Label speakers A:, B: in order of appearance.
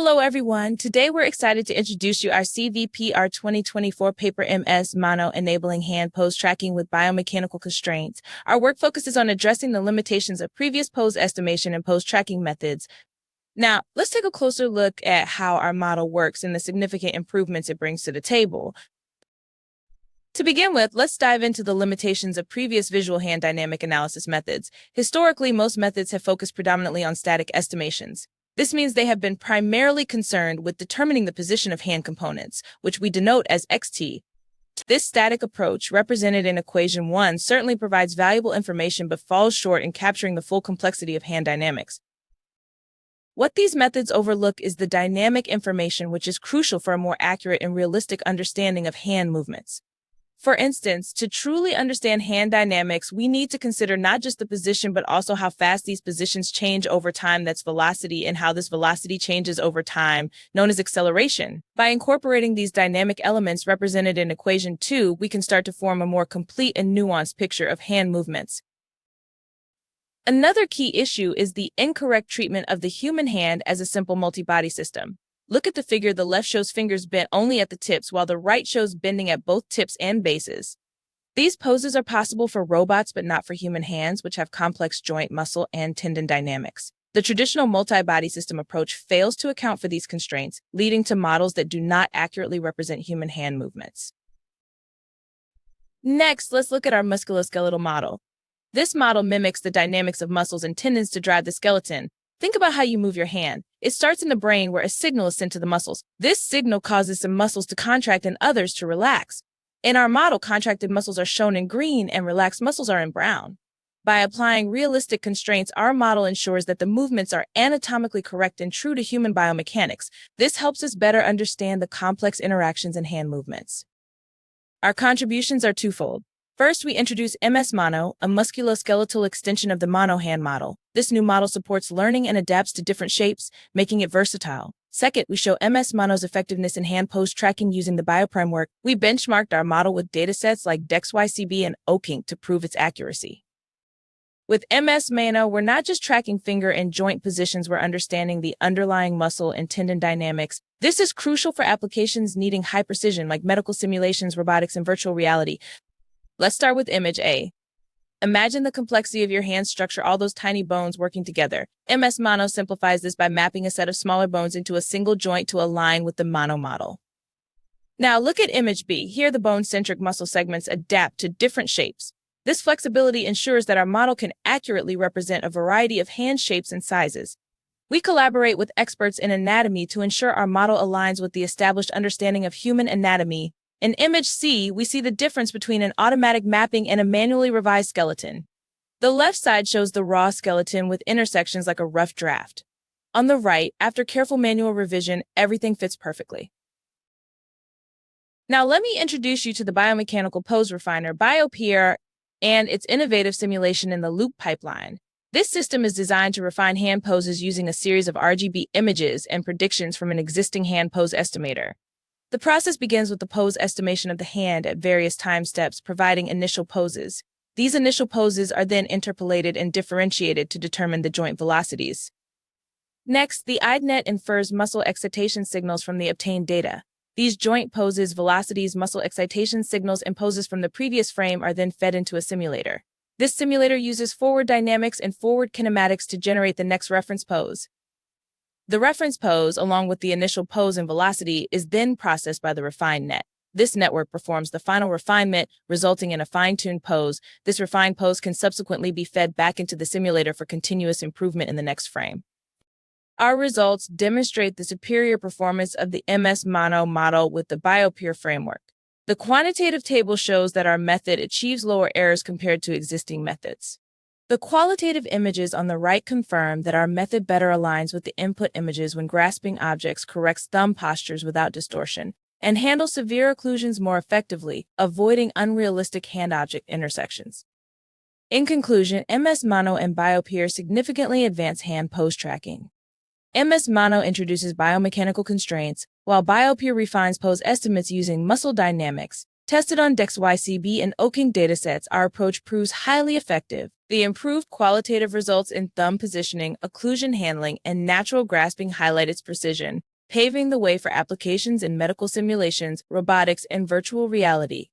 A: Hello everyone, today we're excited to introduce you our CVPR 2024 paper MS-MANO enabling hand pose tracking with biomechanical constraints. Our work focuses on addressing the limitations of previous pose estimation and pose tracking methods. Now, let's take a closer look at how our model works and the significant improvements it brings to the table. To begin with, let's dive into the limitations of previous visual hand dynamic analysis methods. Historically, most methods have focused predominantly on static estimations. This means they have been primarily concerned with determining the position of hand components, which we denote as XT. This static approach, represented in equation 1, certainly provides valuable information but falls short in capturing the full complexity of hand dynamics. What these methods overlook is the dynamic information, which is crucial for a more accurate and realistic understanding of hand movements. For instance, to truly understand hand dynamics, we need to consider not just the position, but also how fast these positions change over time, that's velocity, and how this velocity changes over time, known as acceleration. By incorporating these dynamic elements represented in equation 2, we can start to form a more complete and nuanced picture of hand movements. Another key issue is the incorrect treatment of the human hand as a simple multi-body system. Look at the figure. The left shows fingers bent only at the tips, while the right shows bending at both tips and bases. These poses are possible for robots, but not for human hands, which have complex joint, muscle, and tendon dynamics. The traditional multi-body system approach fails to account for these constraints, leading to models that do not accurately represent human hand movements. Next, let's look at our musculoskeletal model. This model mimics the dynamics of muscles and tendons to drive the skeleton. Think about how you move your hand. It starts in the brain where a signal is sent to the muscles. This signal causes some muscles to contract and others to relax. In our model, contracted muscles are shown in green and relaxed muscles are in brown. By applying realistic constraints, our model ensures that the movements are anatomically correct and true to human biomechanics. This helps us better understand the complex interactions in hand movements. Our contributions are twofold. First, we introduce MS-MANO, a musculoskeletal extension of the MANO hand model. This new model supports learning and adapts to different shapes, making it versatile. Second, we show MS-MANO's effectiveness in hand pose tracking using the BioPR framework. We benchmarked our model with datasets like DexYCB and OKink to prove its accuracy. With MS-MANO, we're not just tracking finger and joint positions, we're understanding the underlying muscle and tendon dynamics. This is crucial for applications needing high precision like medical simulations, robotics, and virtual reality. Let's start with image A. Imagine the complexity of your hand structure, all those tiny bones working together. MS-MANO simplifies this by mapping a set of smaller bones into a single joint to align with the MANO model. Now look at image B. Here the bone-centric muscle segments adapt to different shapes. This flexibility ensures that our model can accurately represent a variety of hand shapes and sizes. We collaborate with experts in anatomy to ensure our model aligns with the established understanding of human anatomy. In image C, we see the difference between an automatic mapping and a manually revised skeleton. The left side shows the raw skeleton with intersections like a rough draft. On the right, after careful manual revision, everything fits perfectly. Now let me introduce you to the biomechanical pose refiner, BioPR, and its innovative simulation in the loop pipeline. This system is designed to refine hand poses using a series of RGB images and predictions from an existing hand pose estimator. The process begins with the pose estimation of the hand at various time steps, providing initial poses. These initial poses are then interpolated and differentiated to determine the joint velocities. Next, the IDNet infers muscle excitation signals from the obtained data. These joint poses, velocities, muscle excitation signals, and poses from the previous frame are then fed into a simulator. This simulator uses forward dynamics and forward kinematics to generate the next reference pose. The reference pose, along with the initial pose and velocity, is then processed by the refined net. This network performs the final refinement, resulting in a fine-tuned pose. This refined pose can subsequently be fed back into the simulator for continuous improvement in the next frame. Our results demonstrate the superior performance of the MS-MANO model with the BioPR framework. The quantitative table shows that our method achieves lower errors compared to existing methods. The qualitative images on the right confirm that our method better aligns with the input images when grasping objects, corrects thumb postures without distortion, and handles severe occlusions more effectively, avoiding unrealistic hand-object intersections. In conclusion, MS-MANO and BioPR significantly advance hand pose tracking. MS-MANO introduces biomechanical constraints, while BioPR refines pose estimates using muscle dynamics. Tested on DexYCB and Oking datasets, our approach proves highly effective. The improved qualitative results in thumb positioning, occlusion handling, and natural grasping highlight its precision, paving the way for applications in medical simulations, robotics, and virtual reality.